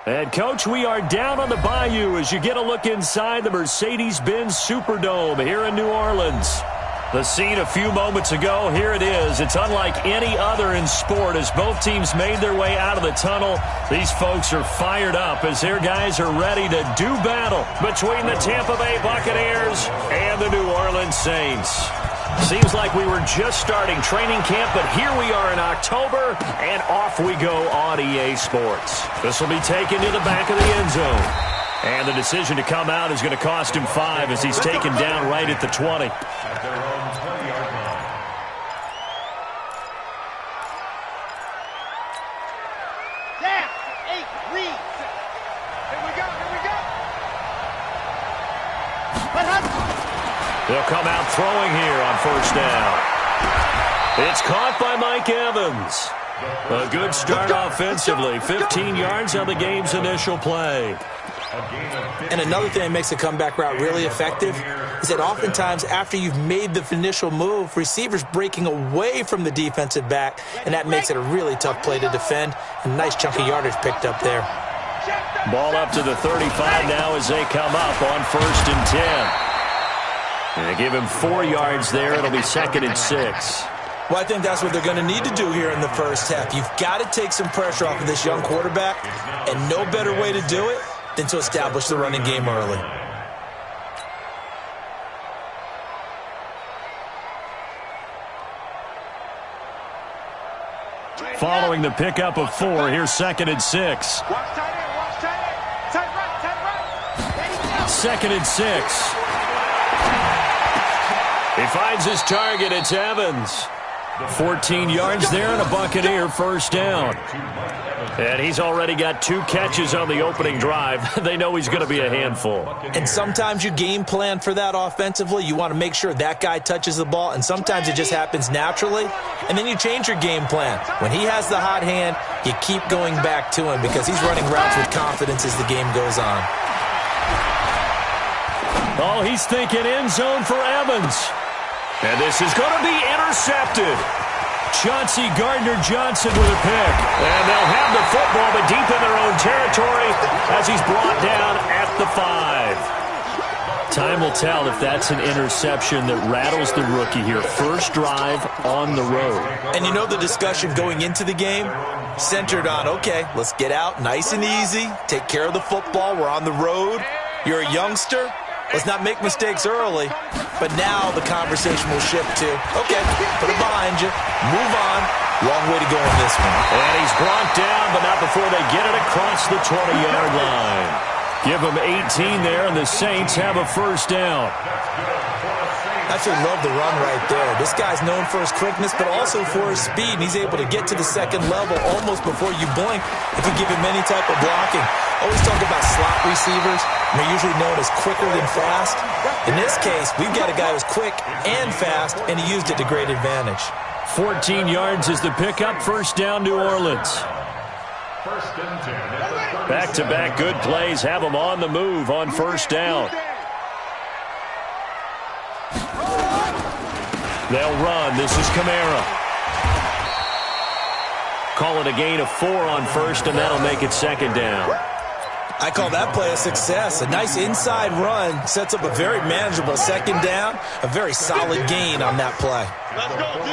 And, Coach, we are down on the bayou as you get a look inside the Mercedes-Benz Superdome here in New Orleans. The scene a few moments ago, here it is. It's unlike any other in sport as both teams made their way out of the tunnel. These folks are fired up as their guys are ready to do battle between the Tampa Bay Buccaneers and the New Orleans Saints. Seems like we were just starting training camp, but here we are in October, and off we go on EA Sports. This will be taken to the back of the end zone. And the decision to come out is going to cost him 5 as he's taken down right at the 20. At their own 20-yard line. Down, 8, read. Here we go, here we go. They'll come out throwing here on first down. It's caught by Mike Evans. A good start offensively. 15 yards on the game's initial play. And another thing that makes the comeback route really effective is that oftentimes after you've made the initial move, receivers breaking away from the defensive back, and that makes it a really tough play to defend. And a nice chunk of yardage picked up there. Ball up to the 35 now as they come up on first and 10. And they give him 4 yards there. It'll be 2nd and 6. Well, I think that's what they're going to need to do here in the first half. You've got to take some pressure off of this young quarterback, and no better way to do it than to establish the running game early. Following the pickup of 4, here's 2nd and 6. Watch tight end, watch tight end. Tight right. 2nd and 6. He finds his target. It's Evans. 14 yards there and a Buccaneer first down. And he's already got 2 catches on the opening drive. They know he's going to be a handful. And sometimes you game plan for that offensively. You want to make sure that guy touches the ball, and sometimes it just happens naturally. And then you change your game plan. When he has the hot hand, you keep going back to him because he's running routes with confidence as the game goes on. Oh, he's thinking end zone for Evans. And this is going to be intercepted. Chauncey Gardner-Johnson with a pick. And they'll have the football, but deep in their own territory as he's brought down at the 5. Time will tell if that's an interception that rattles the rookie here. First drive on the road. And you know the discussion going into the game centered on, okay, let's get out nice and easy, take care of the football, we're on the road, you're a youngster, let's not make mistakes early. But now the conversation will shift to, okay, put it behind you, move on. Long way to go on this one. And he's brought down, but not before they get it across the 20-yard line. Give him 18 there, and the Saints have a first down. I actually love the run right there. This guy's known for his quickness, but also for his speed. And he's able to get to the second level almost before you blink if you give him any type of blocking. Always talk about slot receivers, and they're usually known as quicker than fast. In this case, we've got a guy who's quick and fast, and he used it to great advantage. 14 yards is the pickup. First down, New Orleans. First and 10. Back-to-back good plays have them on the move on first down. They'll run. This is Kamara. Call it a gain of 4 on first, and that'll make it 2nd down. I call that play a success. A nice inside run sets up a very manageable 2nd down. A very solid gain on that play. Let's go, D.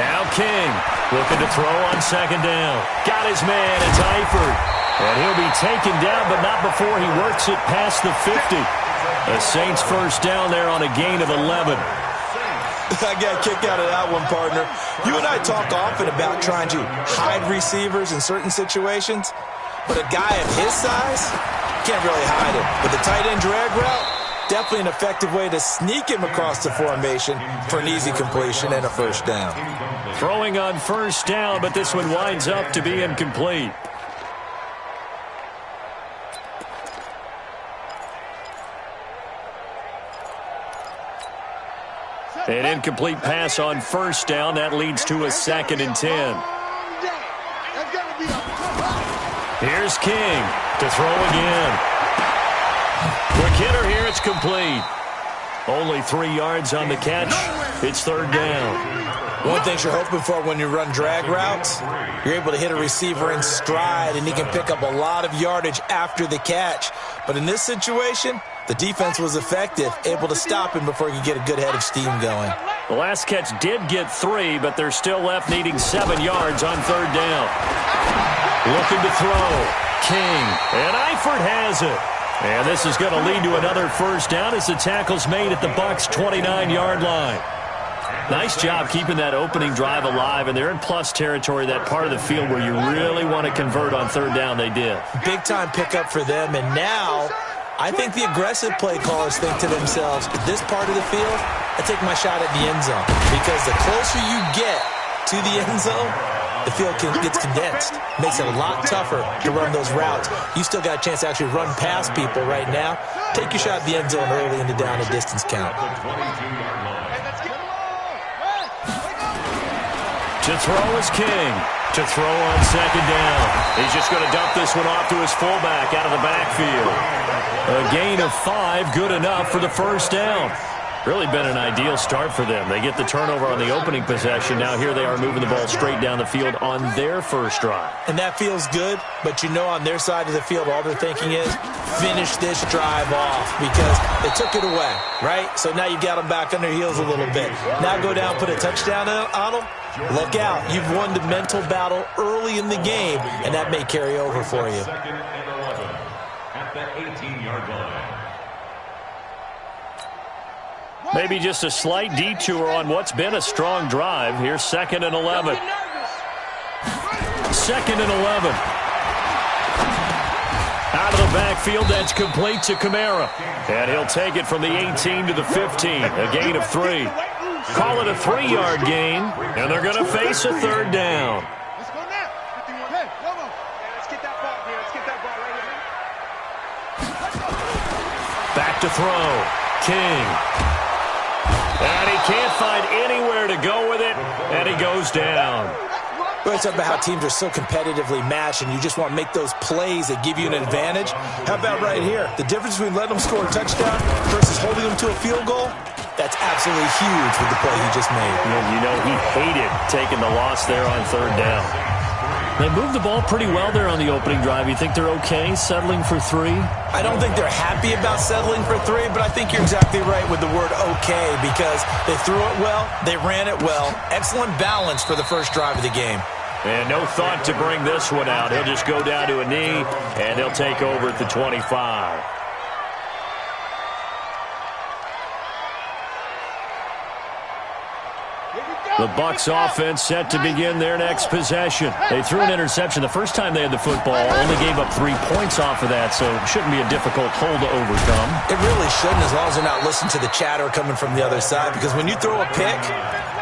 Now King looking to throw on 2nd down. Got his man. It's Eifert. And he'll be taken down, but not before he works it past the 50. The Saints first down there on a gain of 11. I got a kick out of that one, partner. You and I talk often about trying to hide receivers in certain situations, but a guy of his size can't really hide him. With the tight end drag route, definitely an effective way to sneak him across the formation for an easy completion and a first down. Throwing on first down, but this one winds up to be incomplete. An incomplete pass on first down. That leads to a 2nd and 10. Here's King to throw again. Quick hitter here. It's complete. Only 3 yards on the catch. It's third down. One thing you're hoping for when you run drag routes, you're able to hit a receiver in stride, and he can pick up a lot of yardage after the catch. But in this situation, the defense was effective, able to stop him before he could get a good head of steam going. The last catch did get 3, but they're still left needing 7 yards on third down. Looking to throw. King. And Eifert has it. And this is going to lead to another first down as the tackle's made at the Bucs' 29-yard line. Nice job keeping that opening drive alive, and they're in plus territory, that part of the field where you really want to convert on third down. They did. Big-time pickup for them, and now I think the aggressive play callers think to themselves, at this part of the field, I take my shot at the end zone, because the closer you get to the end zone, the field gets condensed. Makes it a lot tougher to run those routes. You still got a chance to actually run past people right now. Take your shot at the end zone early in the down and distance count. To throw is King. To throw on second down. He's just going to dump this one off to his fullback out of the backfield. A gain of 5, good enough for the first down. Really been an ideal start for them. They get the turnover on the opening possession. Now here they are moving the ball straight down the field on their first drive. And that feels good, but you know on their side of the field all they're thinking is finish this drive off because they took it away, right? So now you got them back on their heels a little bit. Now go down, put a touchdown on them. Look out. You've won the mental battle early in the game, and that may carry over for you. Second and 11 at the 18-yard line. Maybe just a slight detour on what's been a strong drive. Here's second and 11. Second and 11. Out of the backfield, that's complete to Kamara. And he'll take it from the 18 to the 15. A gain of 3. Call it a 3-yard gain, and they're going to face a third down. Let's go now. 51. Hey, come on. Let's get that ball here. Let's get that ball right here. Back to throw. King. And he can't find anywhere to go with it, and he goes down. We're talking about how teams are so competitively matched, and you just want to make those plays that give you an advantage. How about right here? The difference between letting them score a touchdown versus holding them to a field goal, that's absolutely huge with the play he just made. And you know he hated taking the loss there on third down. They moved the ball pretty well there on the opening drive. You think they're okay settling for 3? I don't think they're happy about settling for 3, but I think you're exactly right with the word okay because they threw it well, they ran it well. Excellent balance for the first drive of the game. And no thought to bring this one out. He'll just go down to a knee, and he'll take over at the 25. The Bucs offense set to begin their next possession. They threw an interception the first time they had the football, only gave up 3 points off of that, so it shouldn't be a difficult hole to overcome. It really shouldn't, as long as they're not listening to the chatter coming from the other side, because when you throw a pick,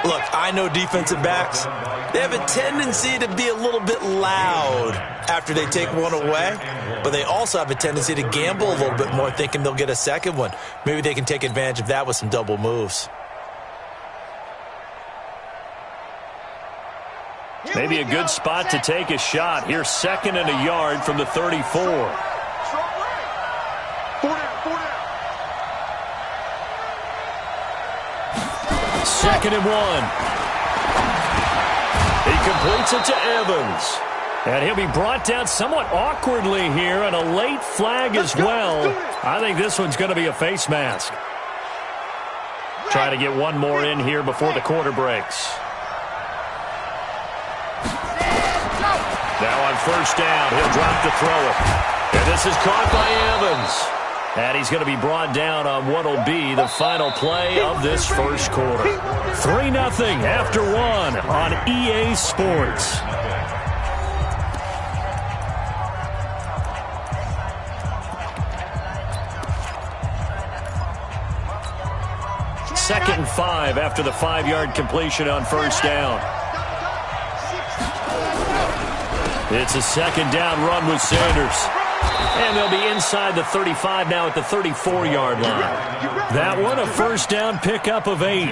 look, I know defensive backs, they have a tendency to be a little bit loud after they take one away, but they also have a tendency to gamble a little bit more, thinking they'll get a second one. Maybe they can take advantage of that with some double moves. Maybe a good spot to take a shot. Here's second and a yard from the 34. Second and 1. He completes it to Evans. And he'll be brought down somewhat awkwardly here, and a late flag as well. I think this one's going to be a face mask. Try to get one more in here before the quarter breaks. Now on first down, he'll drop to throw it. And this is caught by Evans. And he's going to be brought down on what will be the final play of this first quarter. 3-0 after 1 on EA Sports. Second and 5 after the 5-yard completion on first down. It's a second down run with Sanders. And they'll be inside the 35 now at the 34-yard line. That one, a first down pickup of 8.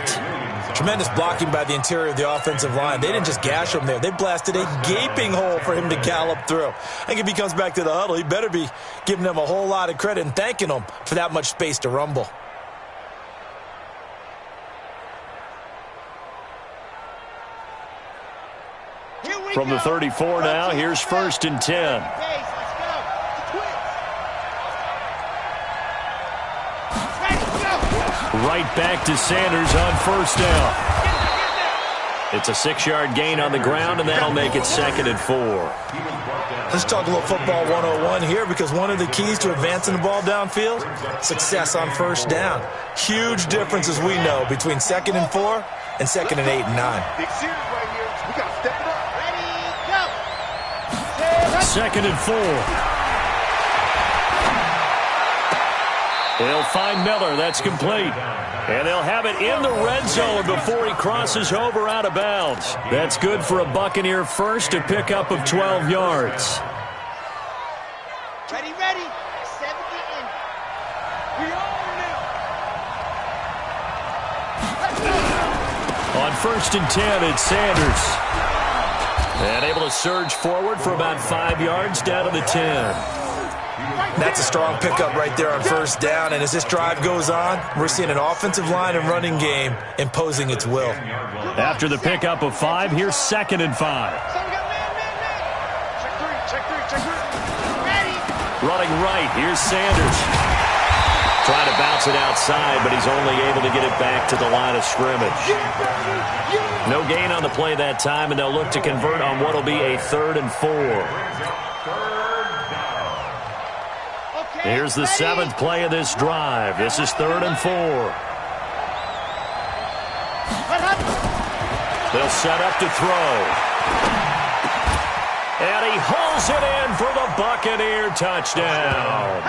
Tremendous blocking by the interior of the offensive line. They didn't just gash him there. They blasted a gaping hole for him to gallop through. I think if he comes back to the huddle, he better be giving them a whole lot of credit and thanking them for that much space to rumble. From the 34 now, here's 1st and 10. Right back to Sanders on 1st down. It's a 6-yard gain on the ground, and that'll make it 2nd and 4. Let's talk a little football 101 here, because one of the keys to advancing the ball downfield, success on 1st down. Huge difference, as we know, between 2nd and 4 and 2nd and 8 and 9. Big series right here. We got to step it up. Ready, go. 2nd and 4. They'll find Miller. That's complete. And they'll have it in the red zone before he crosses over out of bounds. That's good for a Buccaneer first, a pickup of 12 yards. Ready, ready. 70 in. We own it. On 1st and 10, it's Sanders. And able to surge forward for about 5 yards down to the 10. That's a strong pickup right there on 1st down, and as this drive goes on, we're seeing an offensive line and running game imposing its will. After the pickup of 5, here's 2nd and 5. Check 3. Ready. Running right, here's Sanders. Trying to bounce it outside, but he's only able to get it back to the line of scrimmage. No gain on the play that time, and they'll look to convert on what will be a 3rd and 4. Here's the 7th play of this drive. This is 3rd and 4. They'll set up to throw. And he hauls it in for the Buccaneer touchdown.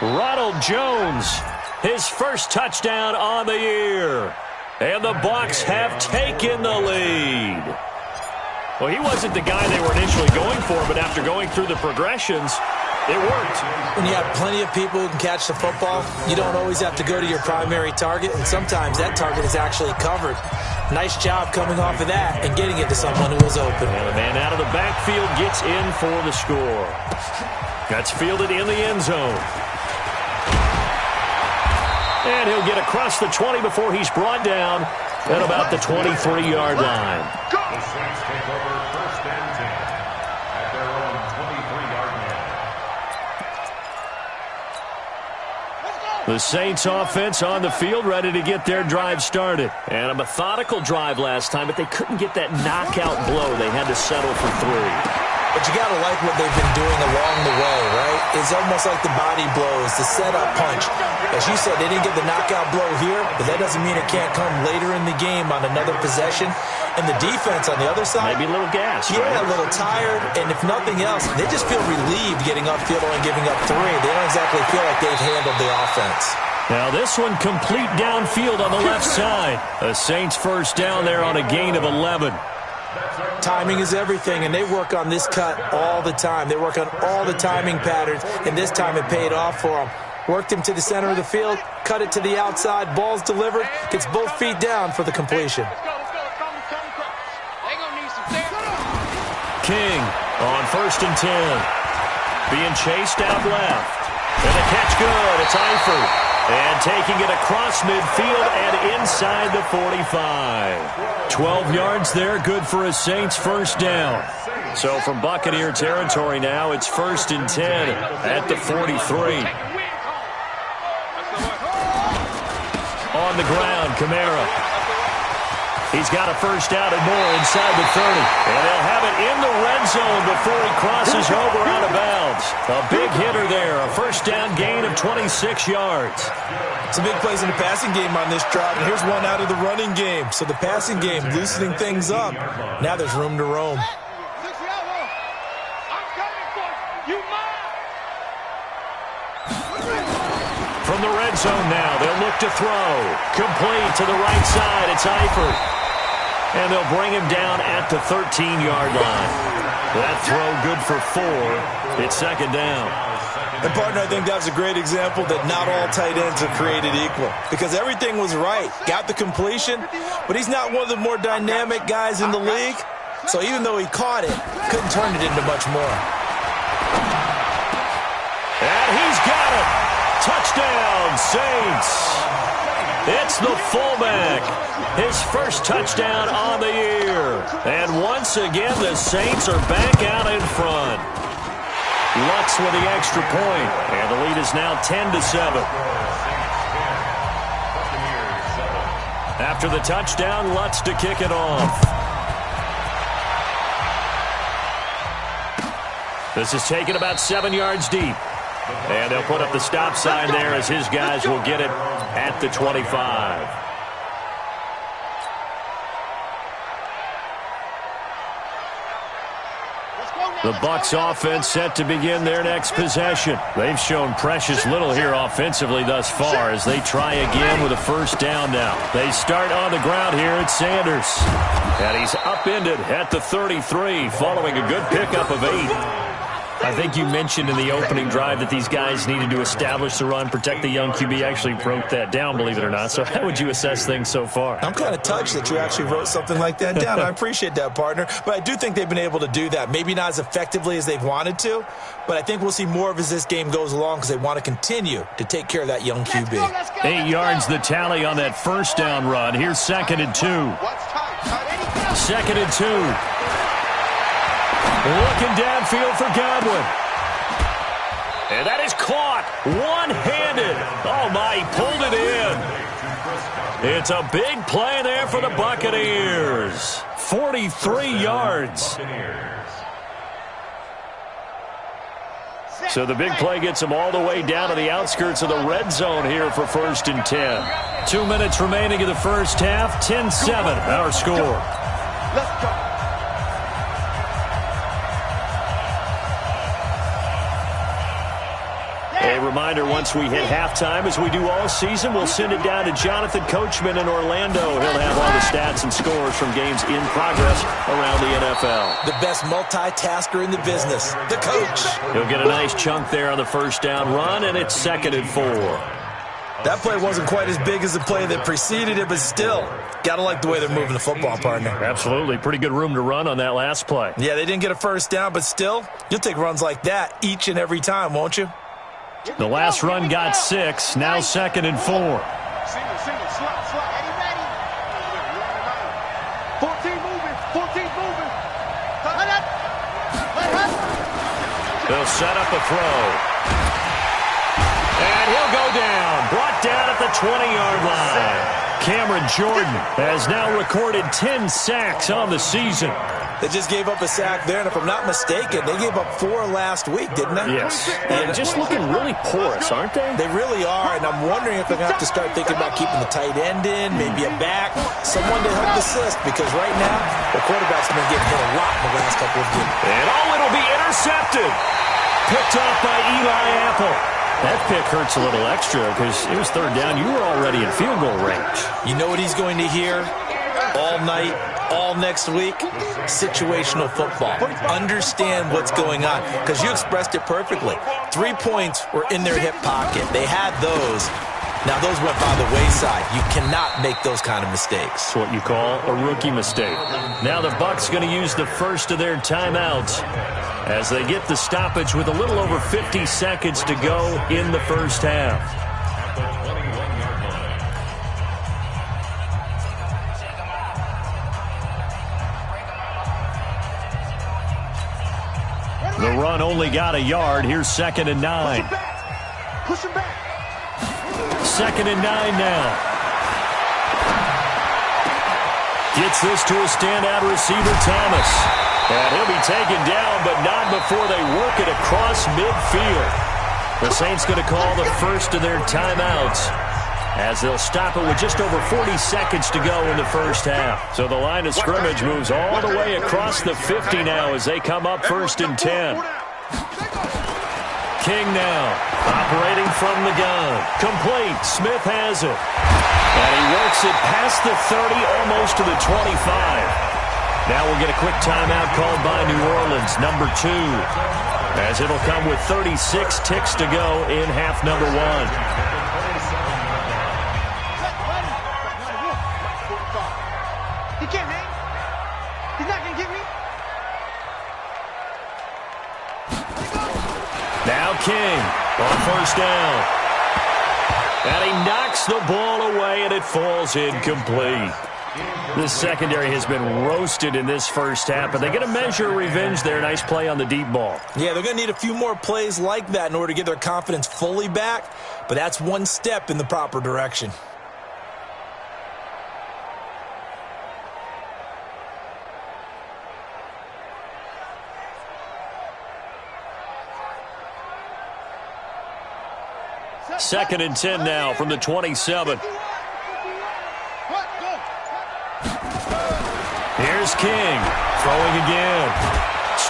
Ronald Jones, his first touchdown on the year. And the Bucs have taken the lead. Well, he wasn't the guy they were initially going for, but after going through the progressions, it worked. When you have plenty of people who can catch the football, you don't always have to go to your primary target, and sometimes that target is actually covered. Nice job coming off of that and getting it to someone who was open. And the man out of the backfield gets in for the score. That's fielded in the end zone. And he'll get across the 20 before he's brought down at about the 23-yard line. The Saints take over 1st and 10 at their own 23-yard line. The Saints offense on the field, ready to get their drive started. And a methodical drive last time, but they couldn't get that knockout blow. They had to settle for 3. But you got to like what they've been doing along the way, right? It's almost like the body blows, the setup punch. As you said, they didn't get the knockout blow here, but that doesn't mean it can't come later in the game on another possession. And the defense on the other side, maybe a little gas, yeah, right? A little tired. And if nothing else, they just feel relieved getting upfield and giving up 3. They don't exactly feel like they've handled the offense. Now this one complete downfield on the left side. The Saints first down there on a gain of 11. Timing is everything, and they work on this cut all the time. They work on all the timing patterns, and this time it paid off for them. Worked him to the center of the field, cut it to the outside, ball's delivered, gets both feet down for the completion. King on 1st and 10. Being chased out left. And the catch good. It's Eifert. And taking it across midfield and inside the 45. 12 yards there, good for a Saints first down. So from Buccaneer territory now, it's 1st and 10 at the 43. On the ground, Kamara. He's got a first down and more inside the 30. And they'll have it in the red zone before he crosses over out of bounds. A big hitter there, a first down gain of 26 yards. Some big plays in the passing game on this drive, and here's one out of the running game. So the passing game loosening things up. Now there's room to roam. From the red zone now, they'll look to throw. Complete to the right side, it's Eifert. And they'll bring him down at the 13-yard line. That throw good for 4. It's 2nd down. And, partner, I think that was a great example that not all tight ends are created equal. Because everything was right. Got the completion, but he's not one of the more dynamic guys in the league. So even though he caught it, couldn't turn it into much more. And he's got it. Touchdown, Saints. It's Lutz, the fullback. His first touchdown on the year. And once again, the Saints are back out in front. Lutz with the extra point, and the lead is now 10-7. After the touchdown, Lutz to kick it off. This is taken about 7 yards deep. And they'll put up the stop sign there as his guys will get it at the 25. The Bucs offense set to begin their next possession. They've shown precious little here offensively thus far as they try again with a first down now. They start on the ground here at Sanders. And he's upended at the 33 following a good pickup of 8. I think you mentioned in the opening drive that these guys needed to establish the run, protect the young QB. Actually broke that down, believe it or not. So how would you assess things so far? I'm kind of touched that you actually wrote something like that down. I appreciate that, partner. But I do think they've been able to do that. Maybe not as effectively as they've wanted to, but I think we'll see more of as this game goes along because they want to continue to take care of that young QB. 8 yards the tally on that first down run. Here's 2nd and 2. 2nd and 2. Looking downfield for Godwin. And that is caught one-handed. Oh, my, he pulled it in. It's a big play there for the Buccaneers. 43 yards. So the big play gets them all the way down to the outskirts of the red zone here for 1st and 10. 2 minutes remaining in the first half. 10-7, our score. Let's go. A reminder, once we hit halftime, as we do all season, we'll send it down to Jonathan Coachman in Orlando. He'll have all the stats and scores from games in progress around the NFL. The best multitasker in the business, the coach. He'll get a nice chunk there on the first down run, and it's 2nd and 4. That play wasn't quite as big as the play that preceded it, but still, got to like the way they're moving the football, partner. Absolutely. Pretty good room to run on that last play. Yeah, they didn't get a first down, but still, you'll take runs like that each and every time, won't you? The last run got 6. Now 2nd and 4. Single, slot. Eddie ready. 14 moving. They'll set up a throw. And he'll go down. Brought down at the 20-yard line. Cameron Jordan has now recorded 10 sacks on the season. They just gave up a sack there, and if I'm not mistaken, they gave up 4 last week, didn't they? Yes. And just looking really porous, aren't they? They really are, and I'm wondering if they're going to have to start thinking about keeping the tight end in, maybe a back, someone to help assist, because right now, the quarterback's been getting hit a lot in the last couple of games. And it'll be intercepted. Picked off by Eli Apple. That pick hurts a little extra because it was 3rd down. You were already in field goal range. You know what he's going to hear all night, all next week? Situational football. Understand what's going on, because you expressed it perfectly. 3 points were in their hip pocket. They had those. Now, those went by the wayside. You cannot make those kind of mistakes. It's what you call a rookie mistake. Now the Bucs going to use the first of their timeouts as they get the stoppage with a little over 50 seconds to go in the first half. The run only got a yard. Here's 2nd and 9. Push him back. 2nd and 9 now. Gets this to a standout receiver, Thomas. And he'll be taken down, but not before they work it across midfield. The Saints going to call the first of their timeouts as they'll stop it with just over 40 seconds to go in the first half. So the line of scrimmage moves all the way across the 50 now as they come up 1st and 10. King now, operating from the gun. Complete. Smith has it. And he works it past the 30, almost to the 25. Now we'll get a quick timeout called by New Orleans, number 2, as it'll come with 36 ticks to go in half number 1. He can't hang. He's not going to get me. Now King on 1st down. And he knocks the ball away. away, and it falls incomplete. The secondary has been roasted in this first half, but they get a measure of revenge there. Nice play on the deep ball. Yeah, they're going to need a few more plays like that in order to get their confidence fully back, but that's one step in the proper direction. Second and 10 now from the 27. Here's King, throwing again.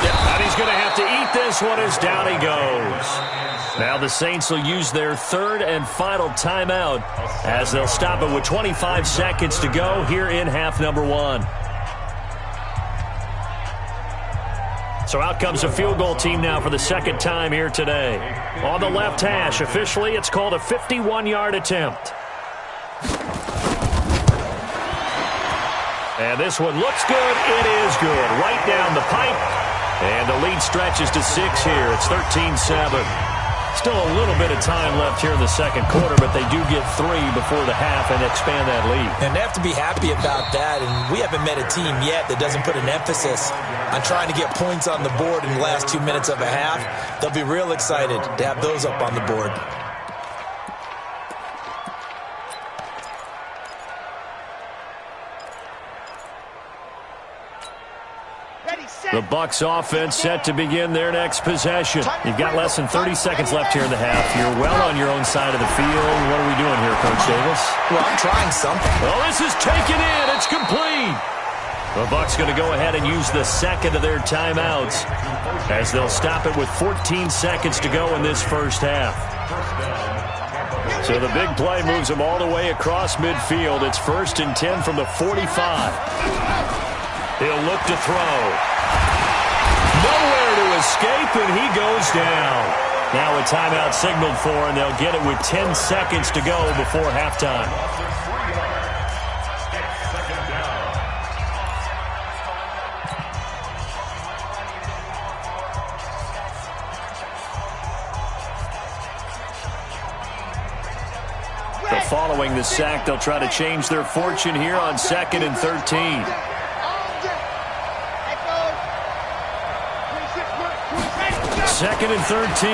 And he's going to have to eat this one as down he goes. Now the Saints will use their third and final timeout as they'll stop it with 25 seconds to go here in half number one. So out comes a field goal team now for the second time here today. On the left hash, officially, it's called a 51-yard attempt. And this one looks good. It is good. Right down the pipe. And the lead stretches to 6 here. It's 13-7. Still a little bit of time left here in the second quarter, but they do get 3 before the half and expand that lead. And they have to be happy about that, and we haven't met a team yet that doesn't put an emphasis on trying to get points on the board in the last 2 minutes of a half. They'll be real excited to have those up on the board. The Bucs offense set to begin their next possession. You've got less than 30 seconds left here in the half. You're well on your own side of the field. What are we doing here, Coach Davis? Well, I'm trying something. Well, this is taken in. It's complete. The Bucs going to go ahead and use the second of their timeouts as they'll stop it with 14 seconds to go in this first half. So the big play moves them all the way across midfield. It's 1st and 10 from the 45. He'll look to throw. Nowhere to escape, and he goes down. Now a timeout signaled for, and they'll get it with 10 seconds to go before halftime. So following the sack, they'll try to change their fortune here on 2nd and 13. Second and 13.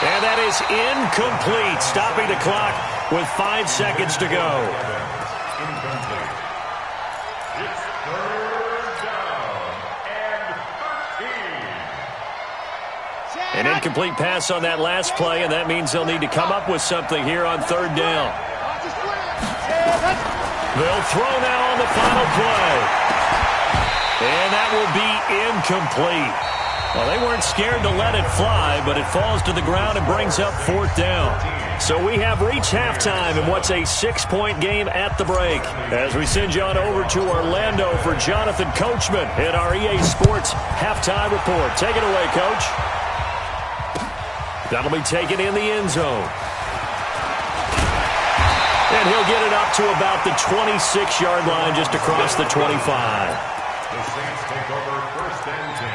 And that is incomplete, stopping the clock with 5 seconds to go. Incomplete. It's 3rd down and 13. An incomplete pass on that last play, and that means they'll need to come up with something here on 3rd down. They'll throw now on the final play. And that will be incomplete. Well, they weren't scared to let it fly, but it falls to the ground and brings up 4th down. So we have reached halftime in what's a 6-point game at the break. As we send you on over to Orlando for Jonathan Coachman in our EA Sports Halftime Report. Take it away, Coach. That'll be taken in the end zone. And he'll get it up to about the 26-yard line just across the 25. The Saints take over 1st and 10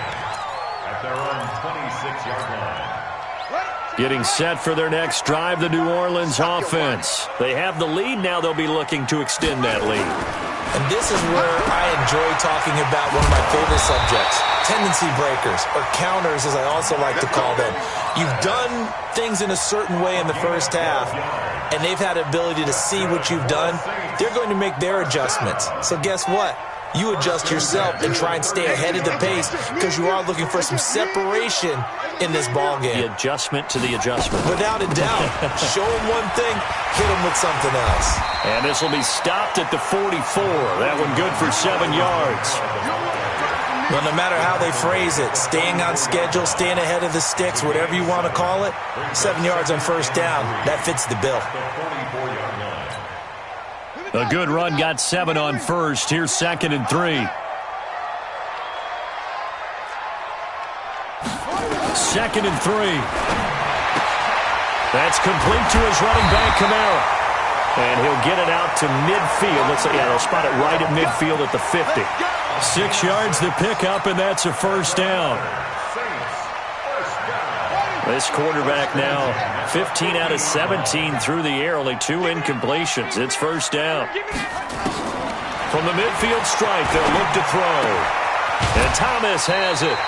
at their own 26-yard line. Getting set for their next drive, the New Orleans offense. They have the lead. Now they'll be looking to extend that lead. And this is where I enjoy talking about one of my favorite subjects, tendency breakers, or counters as I also like to call them. You've done things in a certain way in the first half, and they've had the ability to see what you've done. They're going to make their adjustments. So guess what? You adjust yourself and try and stay ahead of the pace because you are looking for some separation in this ball game. The adjustment to the adjustment. Without a doubt. Show them one thing, hit them with something else. And this will be stopped at the 44. That one good for 7 yards. Well, no matter how they phrase it, staying on schedule, staying ahead of the sticks, whatever you want to call it, 7 yards on 1st down, that fits the bill. A good run got 7 on 1st. Here's 2nd and 3. 2nd and 3. That's complete to his running back, Kamara. And he'll get it out to midfield. Looks like, yeah, they'll spot it right at midfield at the 50. 6 yards to pick up, and that's a 1st down. This quarterback now 15 out of 17 through the air, only 2 incompletions. It's first down. From the midfield stripe, they'll look to throw. And Thomas has it.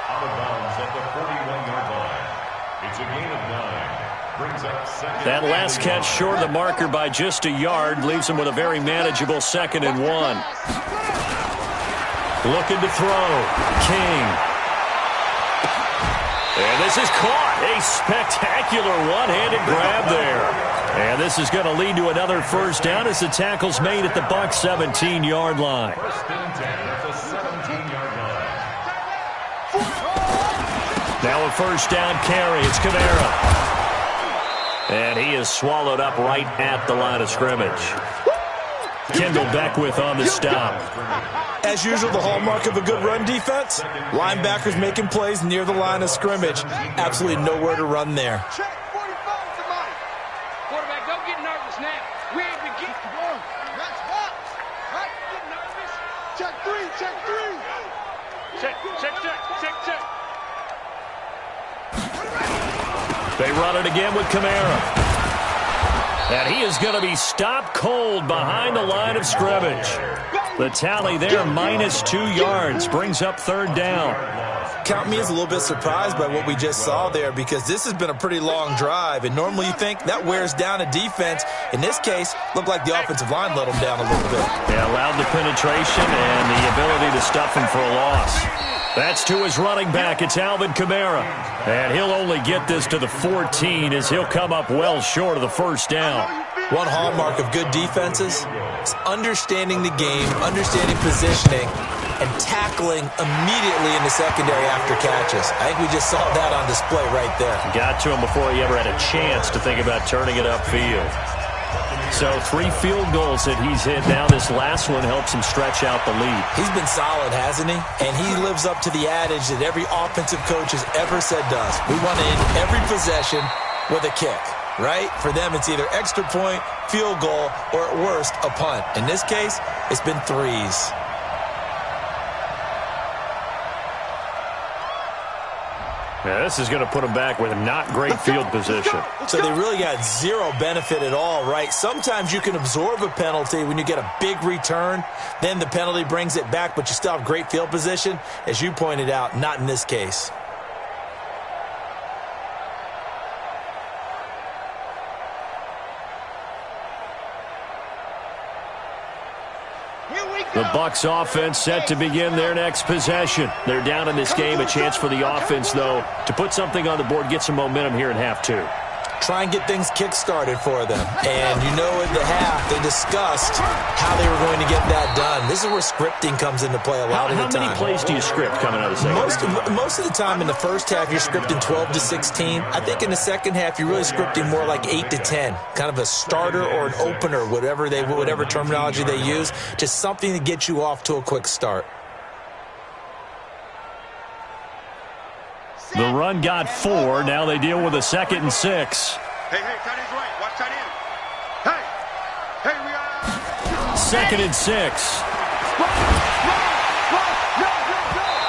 Out of bounds at the 41-yard line. It's a gain of 9. Brings up second. That last catch short of the marker by just a yard leaves him with a very manageable 2nd and 1. Looking to throw. King. And this is caught. A spectacular one-handed grab there. And this is going to lead to another first down as the tackle's made at the Bucs 17-yard line. First and 10 at the 17-yard line. Now a first down carry. It's Kamara. And he is swallowed up right at the line of scrimmage. Kendall Beckwith on the stop. As usual, the hallmark of a good run defense, linebackers making plays near the line of scrimmage. Absolutely nowhere to run there. Check 45 somebody. Quarterback, don't get nervous now. We ain't been getting to one. That's box. Right? Get nervous. Check 3, check 3. Check. They run it again with Kamara. And he is going to be stopped cold behind the line of scrimmage. The tally there, -2 yards, brings up third down. Count me as a little bit surprised by what we just saw there, because this has been a pretty long drive, and normally you think that wears down a defense. In this case, looked like the offensive line let them down a little bit. Yeah, allowed the penetration and the ability to stuff him for a loss. That's to his running back. It's Alvin Kamara. And he'll only get this to the 14 as he'll come up well short of the first down. One hallmark of good defenses is understanding the game, understanding positioning, and tackling immediately in the secondary after catches. I think we just saw that on display right there. Got to him before he ever had a chance to think about turning it upfield. So 3 field goals that he's hit. Now this last one helps him stretch out the lead. He's been solid, hasn't he? And he lives up to the adage that every offensive coach has ever said to us. We want to end every possession with a kick, right? For them, it's either extra point, field goal, or at worst, a punt. In this case, it's been 3s. Yeah, this is going to put them back with a not great field position. So they really got zero benefit at all, right? Sometimes you can absorb a penalty when you get a big return. Then the penalty brings it back, but you still have great field position. As you pointed out, not in this case. The Bucs offense set to begin their next possession. They're down in this game. A chance for the offense, though, to put something on the board, get some momentum here in half 2. Try and get things kick-started for them. And you know at the half, they discussed how they were going to get that done. This is where scripting comes into play a lot of the time. How many plays do you script coming out of the second? Most of the time in the first half, you're scripting 12 to 16. I think in the second half, you're really scripting more like 8 to 10. Kind of a starter or an opener, whatever terminology they use. Just something to get you off to a quick start. The run got 4. Now they deal with a 2nd and 6. Hey, tight end's right. Watch tight end. Hey, we are. 2nd and 6.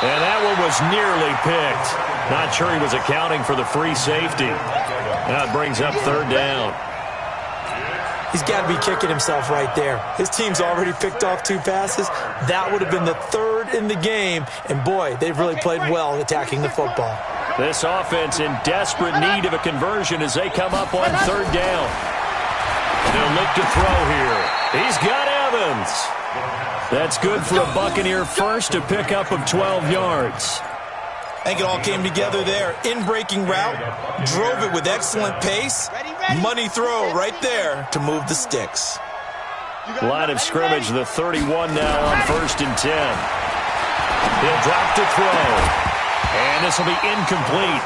And that one was nearly picked. Not sure he was accounting for the free safety. Now it brings up third down. He's got to be kicking himself right there. His team's already picked off 2 passes. That would have been the 3rd in the game. And, boy, they've really played well attacking the football. This offense in desperate need of a conversion as they come up on third down. They'll look to throw here. He's got Evans. That's good for a Buccaneer first, a pickup of 12 yards. I think it all came together there. In-breaking route, drove it with excellent pace. Money throw right there to move the sticks. Line of scrimmage, the 31 now on 1st and 10. He'll drop to throw. And this will be incomplete.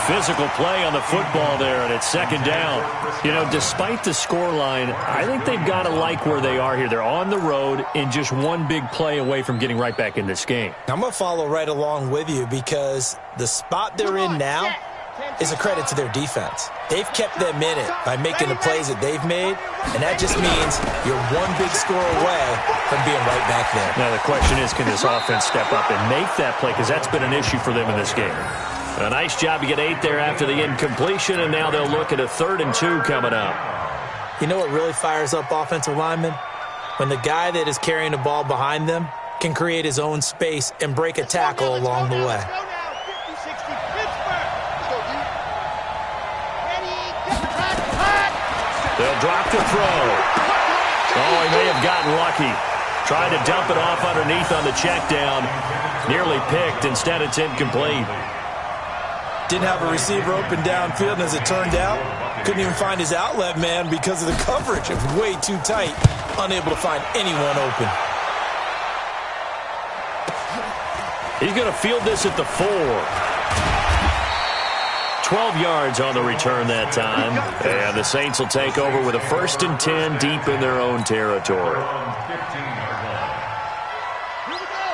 Physical play on the football there, and it's 2nd down. You know, despite the scoreline, I think they've got to like where they are here. They're on the road and just one big play away from getting right back in this game. I'm going to follow right along with you because the spot they're in now, is a credit to their defense. They've kept them in it by making the plays that they've made, and that just means you're one big score away from being right back there. Now the question is, can this offense step up and make that play? Because that's been an issue for them in this game. A nice job to get 8 there after the incompletion, and now they'll look at a 3rd and 2 coming up. You know what really fires up offensive linemen? When the guy that is carrying the ball behind them can create his own space and break a tackle along the way. They'll drop the throw. Oh, he may have gotten lucky. Tried to dump it off underneath on the check down. Nearly picked. Instead, it's incomplete. Didn't have a receiver open downfield, and as it turned out, couldn't even find his outlet man because of the coverage. It was way too tight. Unable to find anyone open. He's going to field this at the 4. 12 yards on the return that time. And the Saints will take over with a 1st and 10 deep in their own territory.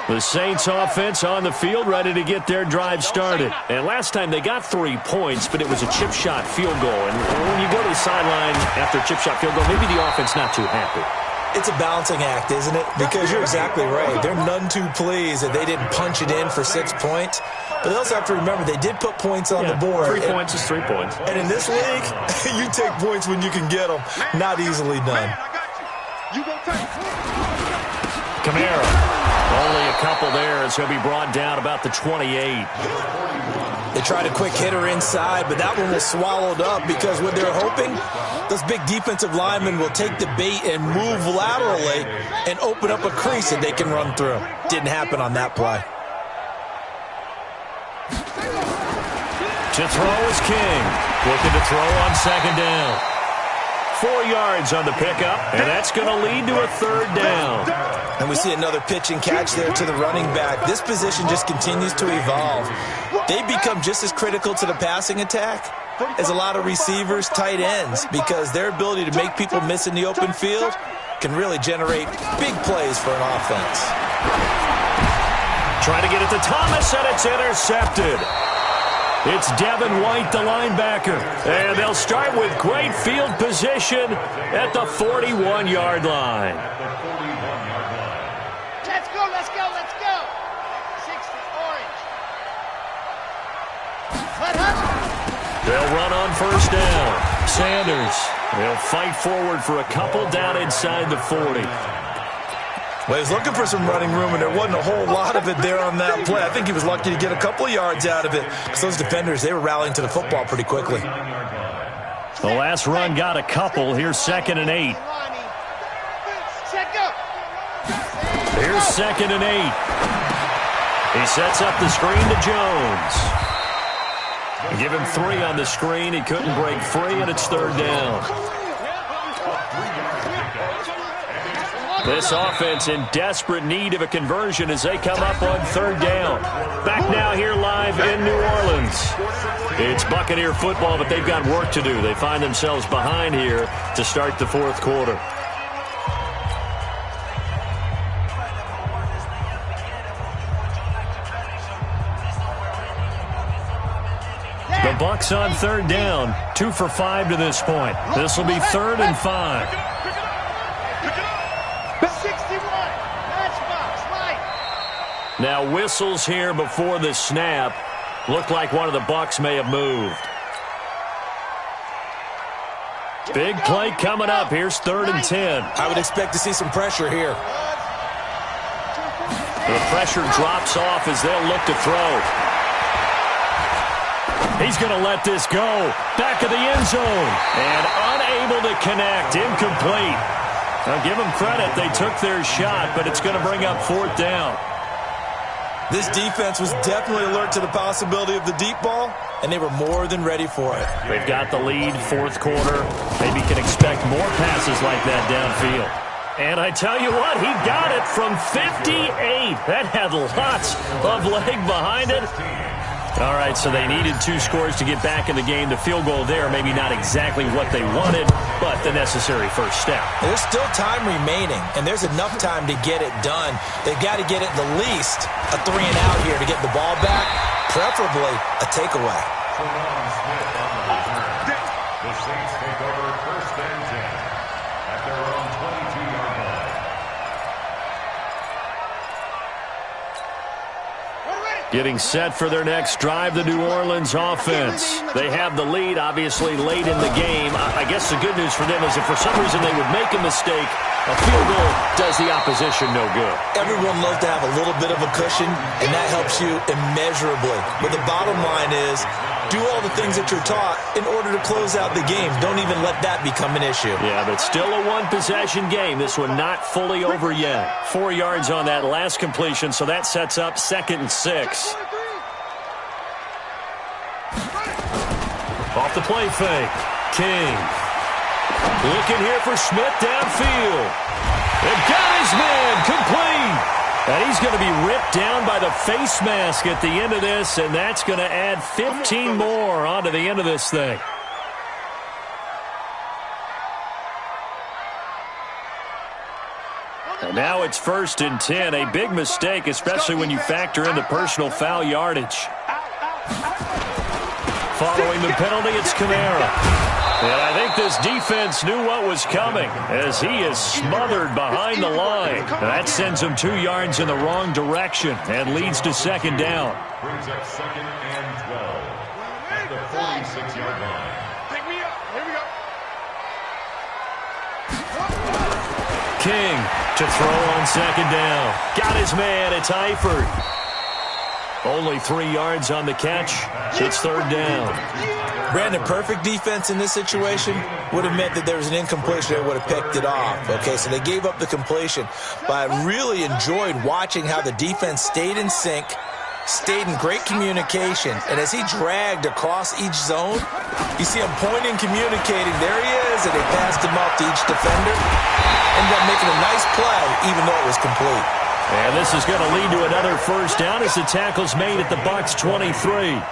The Saints offense on the field, ready to get their drive started. And last time they got 3 points, but it was a chip shot field goal. And when you go to the sideline after a chip shot field goal, maybe the offense not too happy. It's a balancing act, isn't it? Because you're exactly right. They're none too pleased that they didn't punch it in for 6 points. But they also have to remember they did put points on the board. 3 points is 3 points. And in this league, you take points when you can get them. Not easily done. Kamara. Only a couple there as he'll be brought down about the 28. They tried a quick hitter inside, but that one was swallowed up because what they're hoping, those big defensive linemen will take the bait and move laterally and open up a crease that they can run through. Didn't happen on that play. To throw is King. Looking to throw on 2nd down. 4 yards on the pickup, and that's going to lead to a 3rd down. And we see another pitch and catch there to the running back. This position just continues to evolve. They become just as critical to the passing attack as a lot of receivers, tight ends, because their ability to make people miss in the open field can really generate big plays for an offense. Trying to get it to Thomas, and it's intercepted. It's Devin White, the linebacker. And they'll start with great field position at the 41-yard line. Let's go, let's go, let's go. 60, orange. They'll run on 1st down. Sanders, they'll fight forward for a couple down inside the 40. Well, he was looking for some running room, and there wasn't a whole lot of it there on that play. I think he was lucky to get a couple of yards out of it because those defenders, they were rallying to the football pretty quickly. The last run got a couple. Here's 2nd and 8. Here's 2nd and 8. He sets up the screen to Jones. Give him 3 on the screen. He couldn't break free, and it's 3rd down. This offense in desperate need of a conversion as they come up on 3rd down. Back now here live in New Orleans. It's Buccaneer football, but they've got work to do. They find themselves behind here to start the 4th quarter. The Bucs on 3rd down, 2 for 5 to this point. This will be 3rd and 5. Now whistles here before the snap. Looked like one of the Bucs may have moved. Big play coming up. Here's 3rd and 10. I would expect to see some pressure here. The pressure drops off as they'll look to throw. He's going to let this go. Back of the end zone. And unable to connect. Incomplete. Now give them credit. They took their shot, but it's going to bring up 4th down. This defense was definitely alert to the possibility of the deep ball, and they were more than ready for it. They've got the lead, 4th quarter. Maybe can expect more passes like that downfield. And I tell you what, he got it from 58. That had lots of leg behind it. All right, so they needed 2 scores to get back in the game. The field goal there, maybe not exactly what they wanted, but the necessary first step. There's still time remaining, and there's enough time to get it done. They've got to get at the least a 3 and out here to get the ball back, preferably a takeaway. The Saints take over 1st and 10 at their own 22-yard line. Getting set for their next drive, the New Orleans offense. They have the lead, obviously, late in the game. I guess the good news for them is if for some reason they would make a mistake, a field goal does the opposition no good. Everyone loves to have a little bit of a cushion, and that helps you immeasurably. But the bottom line is, do all the things that you're taught in order to close out the game. Don't even let that become an issue. Yeah, but still a one-possession game. This one not fully over yet. 4 yards on that last completion, so that sets up 2nd and 6. Off the play fake. King. Looking here for Smith downfield. And got his man complete. And he's going to be ripped down by the face mask at the end of this, and that's going to add 15 more onto the end of this thing. And now it's 1st and 10. A big mistake, especially when you factor in the personal foul yardage. Following the penalty, it's Kamara. And I think this defense knew what was coming as he is smothered behind the line. And that sends him 2 yards in the wrong direction and leads to 2nd down. Brings up 2nd and 12 at the 46-yard line. Pick me up. Here we go. King to throw on 2nd down. Got his man. It's Eifert. Only 3 yards on the catch. It's 3rd down. Brandon, perfect defense in this situation would have meant that there was an incompletion. They would have picked it off. Okay, so they gave up the completion. But I really enjoyed watching how the defense stayed in sync, stayed in great communication. And as he dragged across each zone, you see him pointing, communicating. There he is, and they passed him off to each defender. Ended up making a nice play, even though it was complete. And this is going to lead to another 1st down as the tackle's made at the Bucs 23.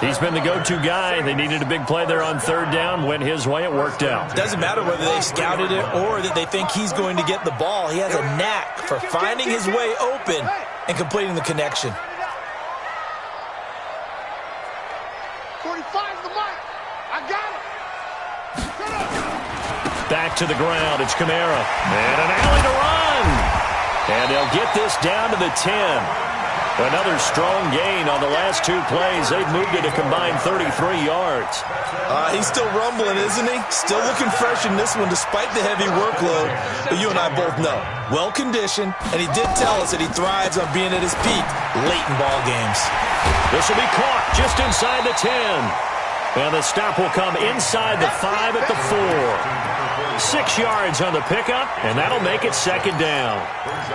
He's been the go-to guy. They needed a big play there on 3rd down. Went his way. It worked out. Doesn't matter whether they scouted it or that they think he's going to get the ball. He has a knack for finding his way open and completing the connection. 45's the mark. I got it. Back to the ground. It's Kamara. And an alley to run. And they'll get this down to the 10. Another strong gain on the last 2 plays. They've moved it a combined 33 yards. He's still rumbling, isn't he? Still looking fresh in this one despite the heavy workload. But you and I both know, well-conditioned, and he did tell us that he thrives on being at his peak late in ball games. This will be caught just inside the 10. And the stop will come inside the 5 at the 4. 6 yards on the pickup, and that'll make it 2nd down.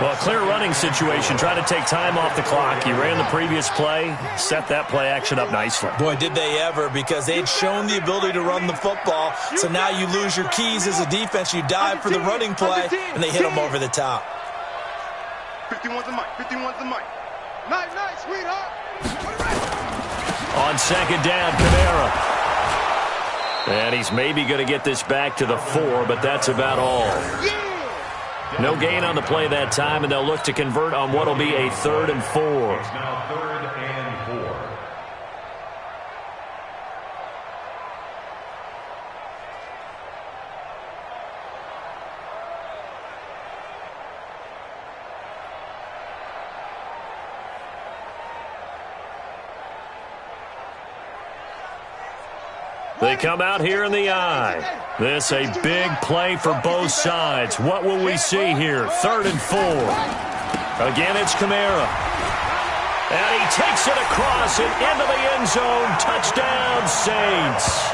Well, a clear running situation. Try to take time off the clock. You ran the previous play, set that play action up nicely. Boy, did they ever, because they'd shown the ability to run the football. So now you lose your keys as a defense. You dive for the running play, and they hit them over the top. 51's the mic. 51's the mic. Night, night, sweetheart. On 2nd down, Kamara. And he's maybe going to get this back to the 4, but that's about all. No gain on the play that time, and they'll look to convert on what will be a 3rd and 4. It's now 3rd and 4. They come out here in the eye. This a big play for both sides. What will we see here? 3rd and 4. Again, it's Kamara. And he takes it across and into the end zone. Touchdown, Saints.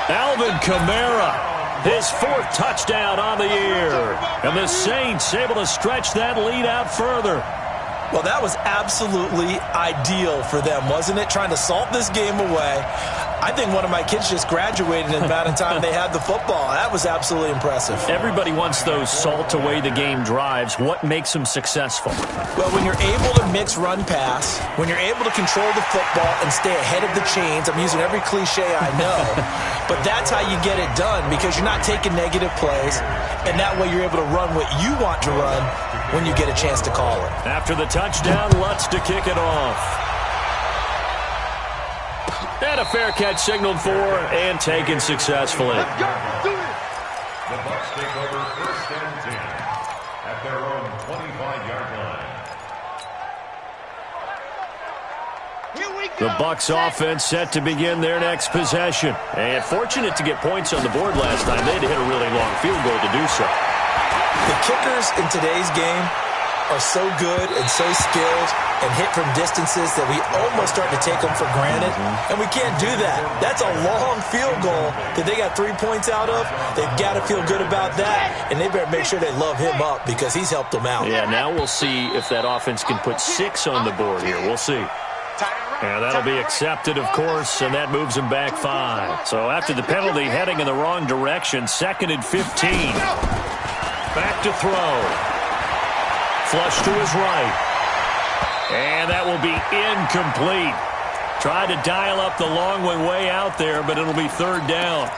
Alvin Kamara, his 4th touchdown on the year. And the Saints able to stretch that lead out further. Well, that was absolutely ideal for them, wasn't it? Trying to salt this game away. I think one of my kids just graduated in the amount of time they had the football. That was absolutely impressive. Everybody wants those salt-away-the-game drives. What makes them successful? Well, when you're able to mix run-pass, when you're able to control the football and stay ahead of the chains, I'm using every cliche I know, but that's how you get it done because you're not taking negative plays, and that way you're able to run what you want to run when you get a chance to call it. After the touchdown, Lutz to kick it off. And a fair catch signaled for and taken successfully. Let's go. Do it. The Bucs take over 1st and 10 at their own 25-yard line. Here we go. The Bucs offense set to begin their next possession. And fortunate to get points on the board last time. They had to hit a really long field goal to do so. The kickers in today's game are so good and so skilled and hit from distances that we almost start to take them for granted. And we can't do that. That's a long field goal that they got 3 points out of. They've got to feel good about that, and they better make sure they love him up because he's helped them out. Yeah, now we'll see if that offense can put 6 on the board here. We'll see. And that'll be accepted, of course, and that moves him back 5. So after the penalty, heading in the wrong direction, 2nd and 15. Back to throw. Flush to his right. And that will be incomplete. Tried to dial up the long one way out there, but it'll be 3rd down.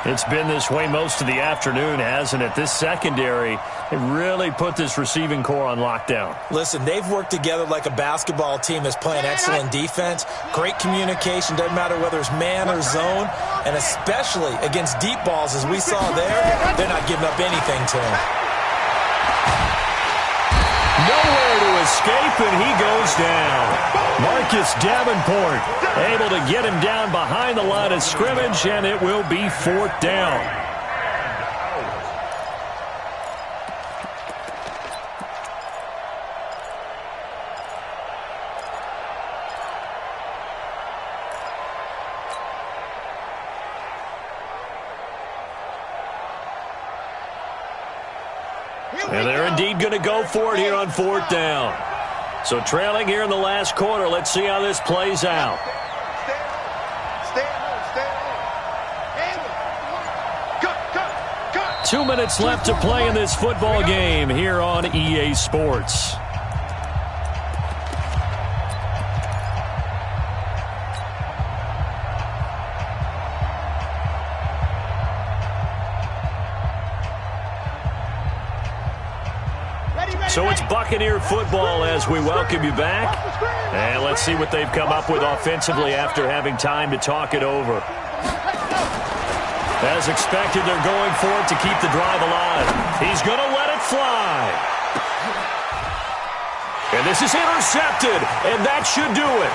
It's been this way most of the afternoon, hasn't it? This secondary, it really put this receiving core on lockdown. Listen, they've worked together like a basketball team that's playing excellent defense. Great communication, doesn't matter whether it's man or zone, and especially against deep balls as we saw there, they're not giving up anything to him. Nowhere to escape, and he goes down. Marcus Davenport able to get him down behind the line of scrimmage, and it will be 4th down. And they're indeed going to go for it here on 4th down. So trailing here in the last quarter. Let's see how this plays out. Stay on. 2 minutes left to play in this football game here on EA Sports. So it's Buccaneer football as we welcome you back. And let's see what they've come up with offensively after having time to talk it over. As expected, they're going for it to keep the drive alive. He's going to let it fly. And this is intercepted, and that should do it.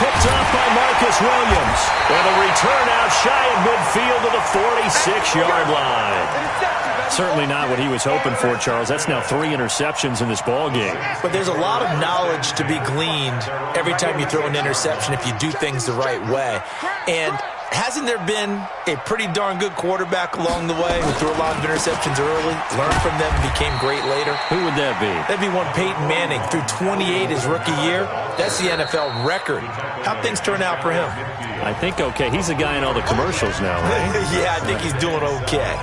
Picked up by Marcus Williams. And a return out shy of midfield to the 46-yard line. Certainly not what he was hoping for, Charles. That's now 3 interceptions in this ball game. But there's a lot of knowledge to be gleaned every time you throw an interception if you do things the right way. And hasn't there been a pretty darn good quarterback along the way who threw a lot of interceptions early, learned from them, and became great later? Who would that be? That'd be one Peyton Manning, threw 28 his rookie year. That's the NFL record. How'd things turn out for him? I think okay. He's the guy in all the commercials now, right? Yeah, I think he's doing okay.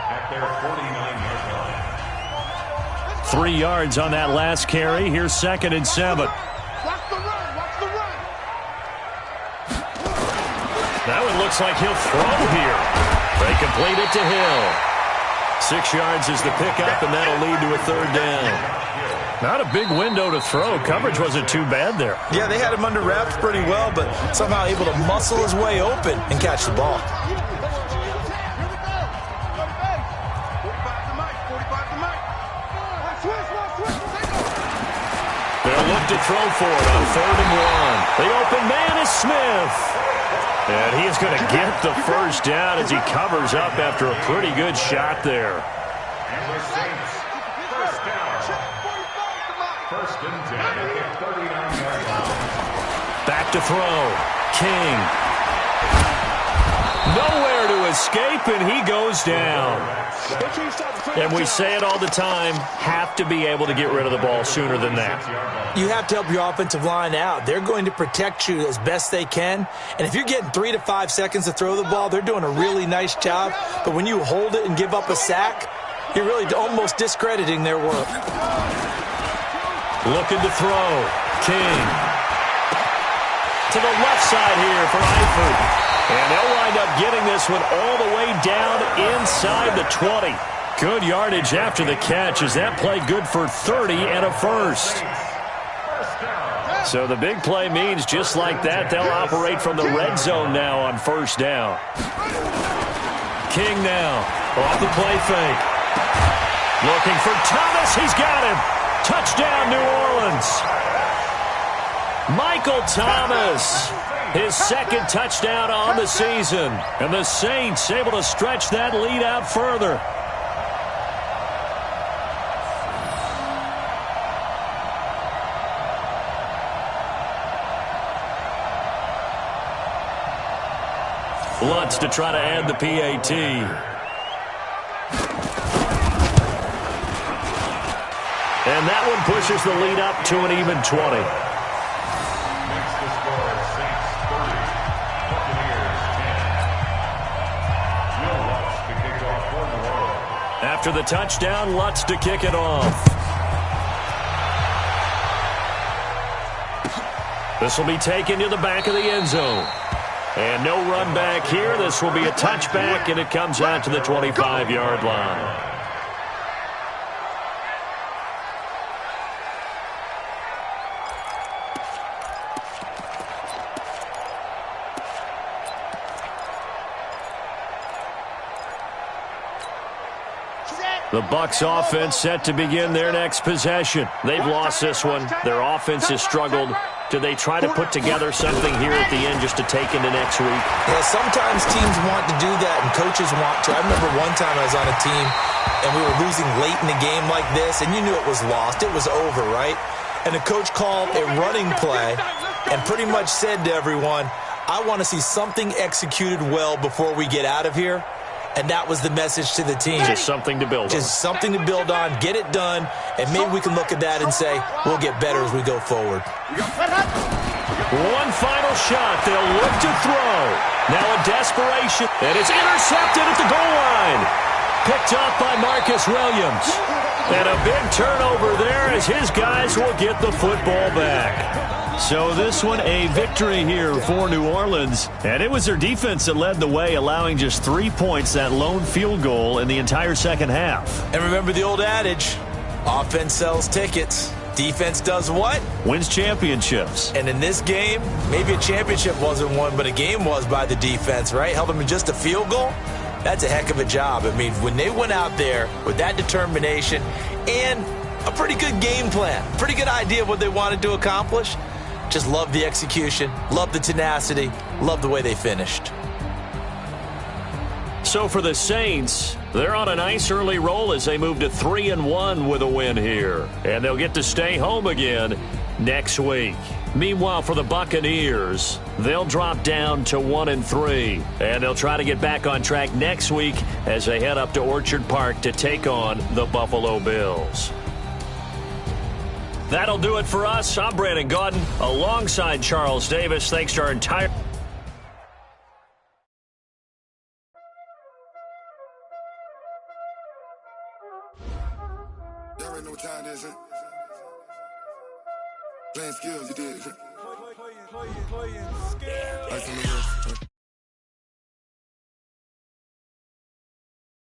At their 49-yard line. 3 yards on that last carry. Here's 2nd and 7. Watch the run. Watch the run. That one looks like he'll throw here. They complete it to Hill. 6 yards is the pickup, and that'll lead to a 3rd down. Not a big window to throw. Coverage wasn't too bad there. Yeah, they had him under wraps pretty well, but somehow able to muscle his way open and catch the ball. They'll look to throw for it on 3rd and 1. The open man is Smith. And he is going to get the 1st down as he covers up after a pretty good shot there. And the Saints, 1st down. 1st and 10 at their 39-yard line. Back to throw. King. Nowhere to escape, and he goes down. And we say it all the time, have to be able to get rid of the ball sooner than that. You have to help your offensive line out. They're going to protect you as best they can. And if you're getting 3 to 5 seconds to throw the ball, they're doing a really nice job. But when you hold it and give up a sack, you're really almost discrediting their work. Looking to throw. King. To the left side here for Eifert. And they'll wind up getting this one all the way down inside the 20. Good yardage after the catch as that play good for 30 and a 1st. So the big play means just like that, they'll operate from the red zone now on first down. King now off the play fake. Looking for Thomas. He's got him. Touchdown, New Orleans. Michael Thomas, his second touchdown on the season. And the Saints able to stretch that lead out further. Lutz to try to add the PAT. And that one pushes the lead up to an even 20. Makes the score Saints 30, Buccaneers 10. Will Lutz to kick off for New Orleans. After the touchdown, Lutz to kick it off. This will be taken to the back of the end zone. And no run back here. This will be a touchback, and it comes out to the 25-yard line. The Bucs offense set to begin their next possession. They've lost this one. Their offense has struggled. Do they try to put together something here at the end just to take into next week? Yeah, sometimes teams want to do that and coaches want to. I remember one time I was on a team and we were losing late in the game like this, and you knew it was lost. It was over, right? And the coach called a running play and pretty much said to everyone, I want to see something executed well before we get out of here. And that was the message to the team. Just something to build on. Just something to build on, get it done, and maybe we can look at that and say, we'll get better as we go forward. One final shot. They'll look to throw. Now a desperation. And it's intercepted at the goal line. Picked up by Marcus Williams. And a big turnover there as his guys will get the football back. So this one a victory here for New Orleans. And it was their defense that led the way, allowing just 3 points, that lone field goal in the entire second half. And remember the old adage, offense sells tickets. Defense does what? Wins championships. And in this game, maybe a championship wasn't won, but a game was by the defense, right? Held them to just a field goal. That's a heck of a job. I mean, when they went out there with that determination and a pretty good game plan, pretty good idea of what they wanted to accomplish, just love the execution, love the tenacity, love the way they finished. So for the Saints, they're on a nice early roll as they move to 3-1 with a win here. And they'll get to stay home again next week. Meanwhile, for the Buccaneers, they'll drop down to 1-3. And they'll try to get back on track next week as they head up to Orchard Park to take on the Buffalo Bills. That'll do it for us. I'm Brandon Gaudin alongside Charles Davis. Thanks to our entire... Y'all already know what time it is, huh? Playing skills, you did. Playing skills.